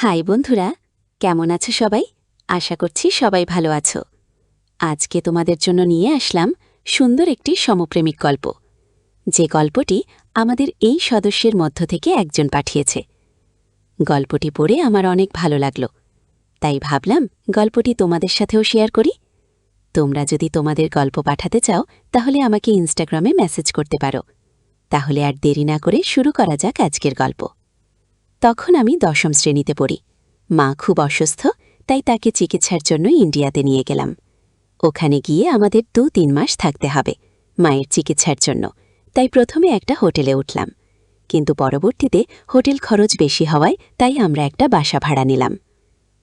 High বন্ধুরা, কেমন আছো সবাই? আশা করছি সবাই ভালো আছো। আজকে তোমাদের জন্য নিয়ে আসলাম সুন্দর একটি সমপ্রেমিক গল্প, যে গল্পটি আমাদের এই সদস্যের মধ্য থেকে একজন পাঠিয়েছে। গল্পটি পড়ে আমার অনেক ভালো লাগলো, তাই ভাবলাম গল্পটি তোমাদের সাথেও শেয়ার করি। তোমরা যদি তোমাদের গল্প পাঠাতে চাও তাহলে আমাকে ইনস্টাগ্রামে মেসেজ করতে পারো। তাহলে আর দেরি না করে শুরু করা যাক আজকের গল্প। তখন আমি 10ম শ্রেণীতে পড়ি। মা খুব অসুস্থ, তাই তাকে চিকিৎসার জন্য ইন্ডিয়াতে নিয়ে গেলাম। ওখানে গিয়ে আমাদের 2-3 মাস থাকতে হবে মায়ের চিকিৎসার জন্য, তাই প্রথমে একটা হোটেলে উঠলাম। কিন্তু পরবর্তীতে হোটেল খরচ বেশি হওয়ায় তাই আমরা একটা বাসা ভাড়া নিলাম।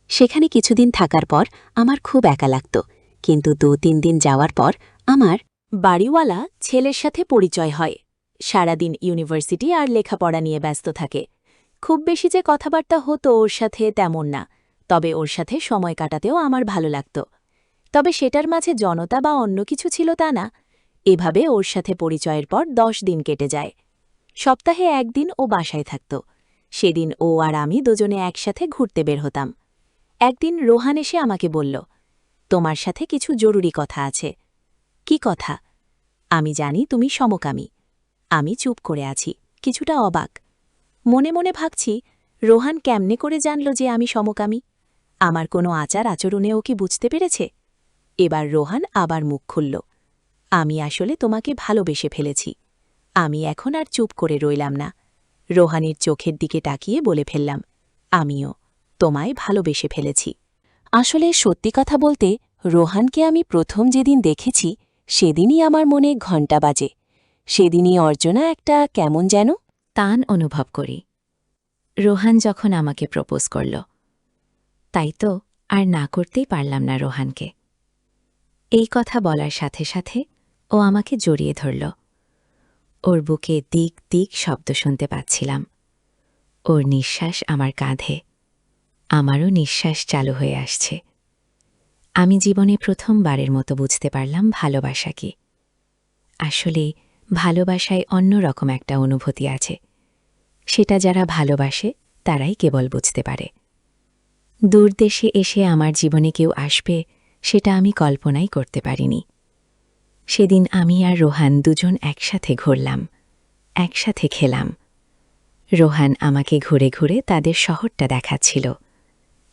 সেখানে কিছুদিন থাকার পর আমার খুব একা লাগত, কিন্তু 2-3 দিন যাওয়ার পর আমার বাড়িওয়ালা ছেলের সাথে পরিচয় হয়। সারাদিন ইউনিভার্সিটি আর লেখাপড়া নিয়ে ব্যস্ত থাকে। খুব বেশি যে কথাবার্তা হতো ওর সাথে তেমন না, তবে ওর সাথে সময় কাটাতেও আমার ভালো লাগত। তবে সেটার মাঝে জনতা বা অন্য কিছু ছিল তা না। এভাবে ওর সাথে পরিচয়ের পর 10 দিন কেটে যায়। সপ্তাহে একদিন ও বাসায় থাকত। সেদিন ও আর আমি দুজনে একসাথে ঘুরতে বের হতাম। একদিন রোহান এসে আমাকে বলল, তোমার সাথে কিছু জরুরি কথা আছে। কি কথা? আমি জানি তুমি সমকামী। আমি চুপ করে আছি, কিছুটা অবাক। মনে মনে ভাবছি, রোহান কেমনে করে জানল যে আমি সমকামী? আমার কোনো আচার আচরণেও কি বুঝতে পেরেছে? এবার রোহান আবার মুখ খুলল, আমি আসলে তোমাকে ভালোবেসে ফেলেছি। আমি এখন আর চুপ করে রইলাম না। রোহানের চোখের দিকে তাকিয়ে বলে ফেললাম, আমিও তোমায় ভালোবেসে ফেলেছি। আসলে সত্যি কথা বলতে, রোহানকে আমি প্রথম যেদিন দেখেছি সেদিনই আমার মনে ঘণ্টা বাজে। সেদিনই অর্জনা একটা কেমন যেন টান অনুভব করি। রোহান যখন আমাকে প্রপোজ করল, তাই তো আর না করতেই পারলাম না রোহানকে। এই কথা বলার সাথে সাথে ও আমাকে জড়িয়ে ধরল। ওর বুকে দিক দিক শব্দ শুনতে পাচ্ছিলাম। ওর নিঃশ্বাস আমার কাঁধে, আমারও নিঃশ্বাস চালু হয়ে আসছে। আমি জীবনে প্রথমবারের মতো বুঝতে পারলাম ভালোবাসা কি। আসলে ভালোবাসায় অন্যরকম একটা অনুভূতি আছে, সেটা যারা ভালোবাসে তারাই কেবল বুঝতে পারে। দূর দেশে এসে আমার জীবনে কেউ আসবে সেটা আমি কল্পনাই করতে পারিনি। সেদিন আমি আর রোহান দুজন একসাথে ঘুরলাম, একসাথে খেলাম। রোহান আমাকে ঘুরে ঘুরে তাদের শহরটা দেখাচ্ছিল।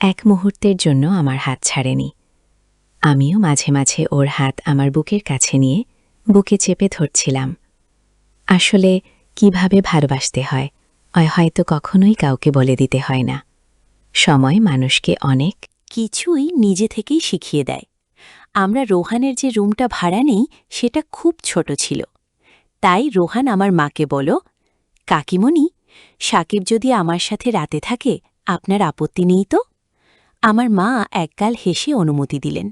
এক মুহূর্তের জন্য আমার হাত ছাড়েনি। আমিও মাঝে মাঝে ওর হাত আমার বুকের কাছে নিয়ে বুকে চেপে ধরছিলাম। আসলে কিভাবে ভালোবাসতে হয় হয়তো কখনোই কাউকে বলে দিতে হয় না। সময় মানুষকে অনেক কিছুই নিজে থেকেই শিখিয়ে দেয়। আমরা রোহানের যে রুমটা ভাড়া নেই সেটা খুব ছোট ছিল। তাই রোহান আমার মাকে বলল, কাকিমণি, সাকিব যদি আমার সাথে রাতে থাকে আপনার আপত্তি নেই তো? আমার মা একগাল হেসে অনুমতি দিলেন।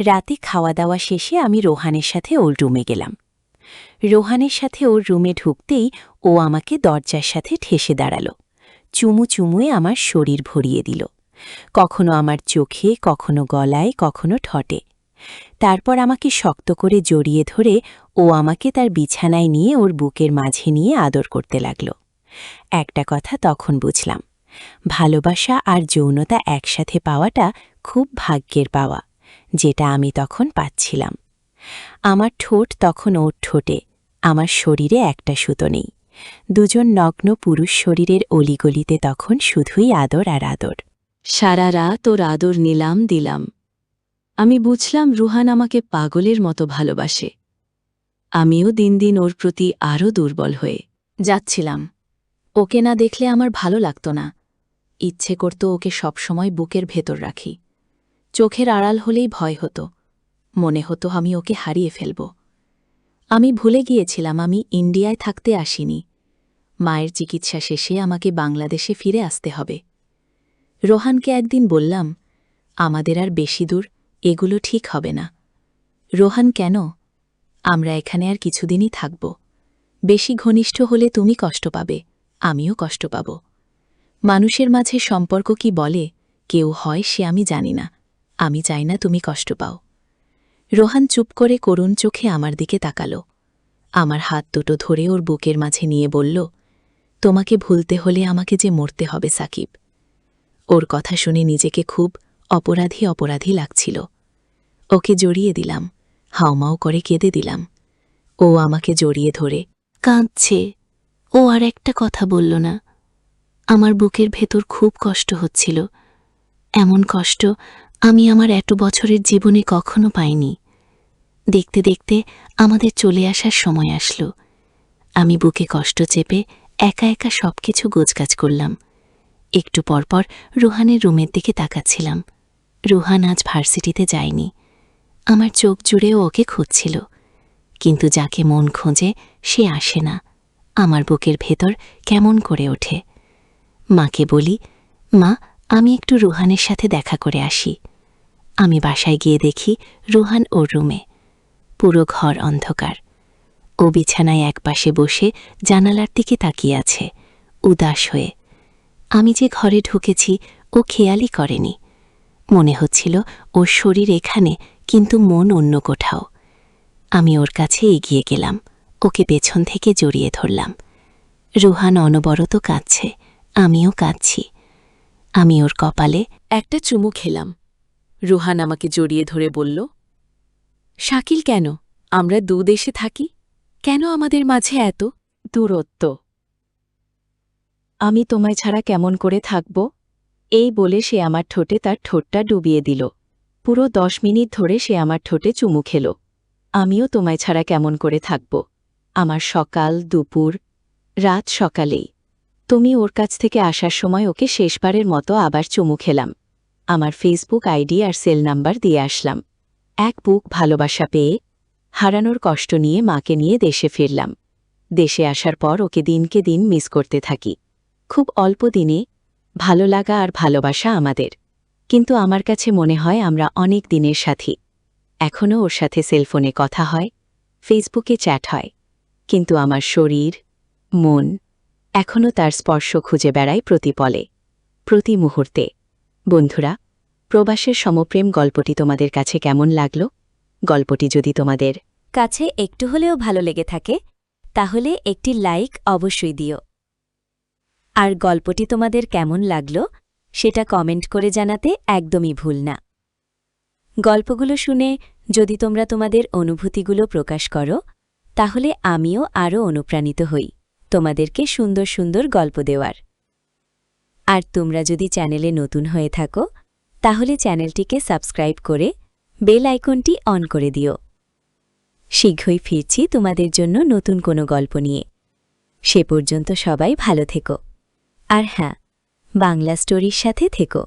রাতে খাওয়া দাওয়া শেষে আমি রোহানের সাথে ওর রুমে গেলাম। রোহানের সাথে ওর রুমে ঢুকতেই ও আমাকে দরজার সাথে ঠেসে দাঁড়াল। চুমু চুমুয়ে আমার শরীর ভরিয়ে দিল, কখনো আমার চোখে, কখনো গলায়, কখনো ঠোঁটে। তারপর আমাকে শক্ত করে জড়িয়ে ধরে ও আমাকে তার বিছানায় নিয়ে ওর বুকের মাঝে নিয়ে আদর করতে লাগল। একটা কথা তখন বুঝলাম, ভালোবাসা আর যৌনতা একসাথে পাওয়াটা খুব ভাগ্যের পাওয়া, যেটা আমি তখন পাচ্ছিলাম। আমার ঠোঁট তখন ওর ঠোঁটে, আমার শরীরে একটা সুতো নেই। দুজন নগ্ন পুরুষ শরীরের অলিগলিতে তখন শুধুই আদর আর আদর। সারা রাত ওর আদর নিলাম দিলাম। আমি বুঝলাম রুহান আমাকে পাগলের মতো ভালোবাসে। আমিও দিন দিন ওর প্রতি আরও দুর্বল হয়ে যাচ্ছিলাম। ওকে না দেখলে আমার ভালো লাগত না। ইচ্ছে করত ওকে সবসময় বুকের ভেতর রাখি। চোখের আড়াল হলেই ভয় হতো, মনে হতো আমি ওকে হারিয়ে ফেলব। আমি ভুলে গিয়েছিলাম আমি ইন্ডিয়ায় থাকতে আসিনি। মায়ের চিকিৎসা শেষে আমাকে বাংলাদেশে ফিরে আসতে হবে। রোহানকে একদিন বললাম, আমাদের আর বেশি দূর এগুলো ঠিক হবে না। রোহান, কেন? আমরা এখানে আর কিছুদিনই থাকব। বেশি ঘনিষ্ঠ হলে তুমি কষ্ট পাবে, আমিও কষ্ট পাব। মানুষের মাঝে সম্পর্ক কি বলে কেউ হয় সে আমি জানি না। আমি চাই না তুমি কষ্ট পাও। রোহান চুপ করে করুণ চোখে আমার দিকে তাকালো। আমার হাত দুটো ধরে ওর বুকের মাঝে নিয়ে বলল, তোমাকে ভুলতে হলে আমাকে যে মরতে হবে সাকিব। ওর কথা শুনে নিজেকে খুব অপরাধী অপরাধী লাগছিল। ওকে জড়িয়ে দিলাম, হাউমাউ করে কেঁদে দিলাম। ও আমাকে জড়িয়ে ধরে কাঁদছে। ও আর একটা কথা বলল না। আমার বুকের ভেতর খুব কষ্ট হচ্ছিল, এমন কষ্ট আমি আমার এত বছরের জীবনে কখনো পাইনি। দেখতে দেখতে আমাদের চলে আসার সময় আসলো। আমি বুকে কষ্ট চেপে একা একা সবকিছু গোছগাছ করলাম। একটু পরপর রুহানের রুমের দিকে তাকাচ্ছিলাম। রুহান আজ ভার্সিটিতে যায়নি। আমার চোখ জুড়েও ওকে খুঁজছিল, কিন্তু যাকে মন খোঁজে সে আসে না। আমার বুকের ভেতর কেমন করে ওঠে। মাকে বলি, মা, আমি একটু রুহানের সাথে দেখা করে আসি। আমি বাসায় গিয়ে দেখি রুহান ওর রুমে। পুরো ঘর অন্ধকার। ও বিছানায় একপাশে বসে জানালার দিকে তাকিয়ে আছে, উদাস হয়ে। আমি যে ঘরে ঢুকেছি ও খেয়ালই করেনি। মনে হচ্ছিল ওর শরীর এখানে, কিন্তু মন অন্য কোথাও। আমি ওর কাছে এগিয়ে গেলাম, ওকে পেছন থেকে জড়িয়ে ধরলাম। রুহান অনবরত কাঁদছে, আমিও কাঁদছি। আমি ওর কপালে একটা চুমু খেলাম। রুহান আমাকে জড়িয়ে ধরে বলল, শাকিল, কেন আমরা দেশে থাকি? কেন আমাদের মাঝে এত দূরত্ব? আমি তোমায় ছাড়া কেমন করে থাকব? এই বলে সে আমার ঠোঁটে তার ঠোঁটটা ডুবিয়ে দিল। পুরো 10 মিনিট ধরে সে আমার ঠোঁটে চুমু খেল। আমিও তোমায় ছাড়া কেমন করে থাকব? আমার সকাল, দুপুর, রাত সকালেই। তুমি ওর কাছ থেকে আসার সময় ওকে শেষবারের মতো আবার চুমু খেলাম। আমার ফেসবুক আইডি আর সেল নাম্বার দিয়ে আসলাম। এক বুক ভালোবাসা পেয়ে হারানোর কষ্ট নিয়ে মাকে নিয়ে দেশে ফিরলাম। দেশে আসার পর ওকে দিনকে দিন মিস করতে থাকি। খুব অল্প দিনে ভালো লাগা আর ভালোবাসা আমাদের, কিন্তু আমার কাছে মনে হয় আমরা অনেক দিনের সাথী। এখনও ওর সাথে সেলফোনে কথা হয়, ফেসবুকে চ্যাট হয়, কিন্তু আমার শরীর, মন এখনও তার স্পর্শ খুঁজে বেড়ায় প্রতি পলে, প্রতি মুহূর্তে। বন্ধুরা, প্রবাসের সমপ্রেম গল্পটি তোমাদের কাছে কেমন লাগলো? গল্পটি যদি তোমাদের কাছে একটু হলেও ভালো লেগে থাকে, তাহলে একটি লাইক অবশ্যই দিও। আর গল্পটি তোমাদের কেমন লাগলো সেটা কমেন্ট করে জানাতে একদমই ভুল না। গল্পগুলো শুনে যদি তোমরা তোমাদের অনুভূতিগুলো প্রকাশ করো, তাহলে আমিও আরও অনুপ্রাণিত হই তোমাদেরকে সুন্দর সুন্দর গল্প দেওয়ার। আর তোমরা যদি চ্যানেলে নতুন হয়ে থাকো, তাহলে চ্যানেলটিকে সাবস্ক্রাইব করে বেল আইকনটি অন করে দিও। শীঘ্রই ফিরছি তোমাদের জন্য নতুন কোনো গল্প নিয়ে। সে পর্যন্ত সবাই ভালো থেকো। আর হ্যাঁ, বাংলা স্টোরির সাথে থেকো।